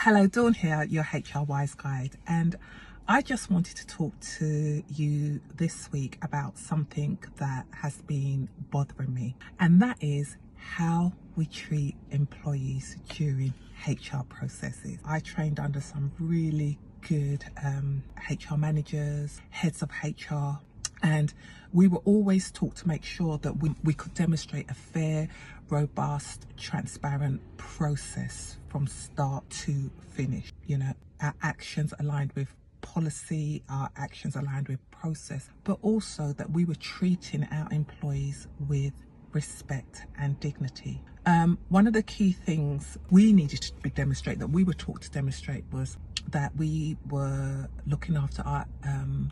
Hello, Dawn here, your HR Wise Guide, and I just wanted to talk to you this week about something that has been bothering me, and that is how we treat employees during HR processes. I trained under some really good HR managers, heads of HR, and we were always taught to make sure that we could demonstrate a fair, robust, transparent process from start to finish. You know, our actions aligned with policy, our actions aligned with process, but also that we were treating our employees with respect and dignity. One of the key things we needed to demonstrate, that we were taught to demonstrate, was that we were looking after our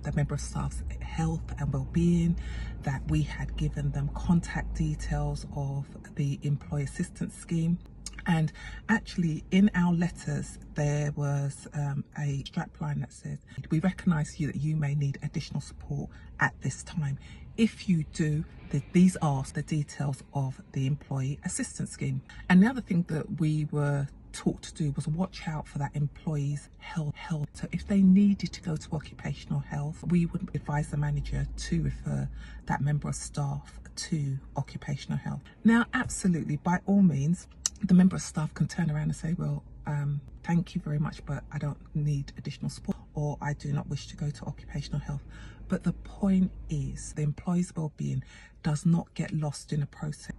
the member of staff's health and well-being, that we had given them contact details of the employee assistance scheme. And actually in our letters there was a strapline that says, we recognise that you may need additional support at this time. If you do, these are the details of the employee assistance scheme. And the other thing that we were taught to do was watch out for that employee's health. So if they needed to go to occupational health, we would advise the manager to refer that member of staff to occupational health. Now, absolutely, by all means, the member of staff can turn around and say, well, thank you very much, but I don't need additional support, or I do not wish to go to occupational health. But the point is, the employee's well-being does not get lost in a process.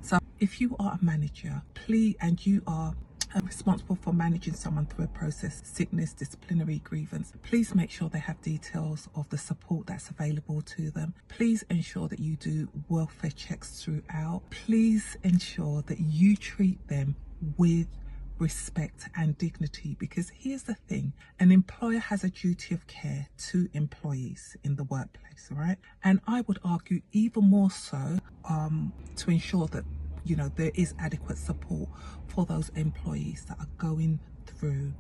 So if you are a manager, please, and you are responsible for managing someone through a process, sickness, disciplinary grievance, please make sure they have details of the support that's available to them. Please ensure that you do welfare checks throughout. Please ensure that you treat them with respect and dignity, because here's the thing, an employer has a duty of care to employees in the workplace, right? And I would argue even more so to ensure that, you know, there is adequate support for those employees that are going through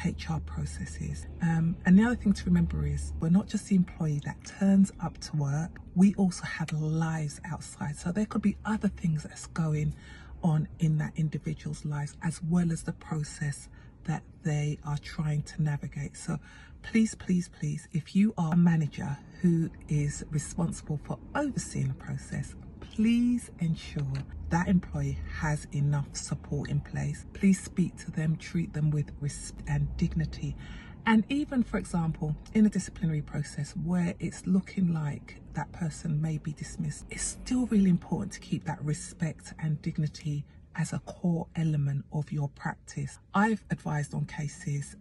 HR processes. And the other thing to remember is, we're not just the employee that turns up to work, we also have lives outside. So there could be other things that's going on in that individual's lives, as well as the process that they are trying to navigate. So please, please, please, if you are a manager who is responsible for overseeing a process, please ensure that employee has enough support in place. Please speak to them, treat them with respect and dignity. And even, for example, in a disciplinary process where it's looking like that person may be dismissed, it's still really important to keep that respect and dignity as a core element of your practice. I've advised on cases,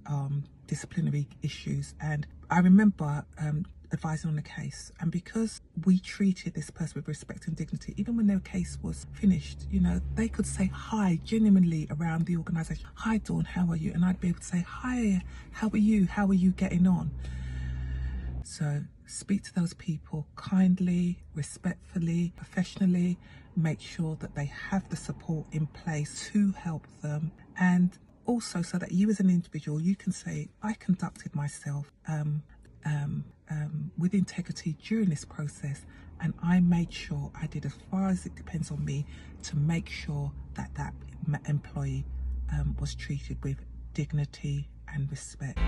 disciplinary issues, and I remember advising on a case, and because we treated this person with respect and dignity, even when their case was finished, you know, they could say hi genuinely around the organisation. Hi Dawn, how are you? And I'd be able to say, hi, how are you? How are you getting on? So speak to those people kindly, respectfully, professionally. Make sure that they have the support in place to help them, and also so that you as an individual, you can say, I conducted myself with integrity during this process, and I made sure I did as far as it depends on me to make sure that that employee was treated with dignity and respect.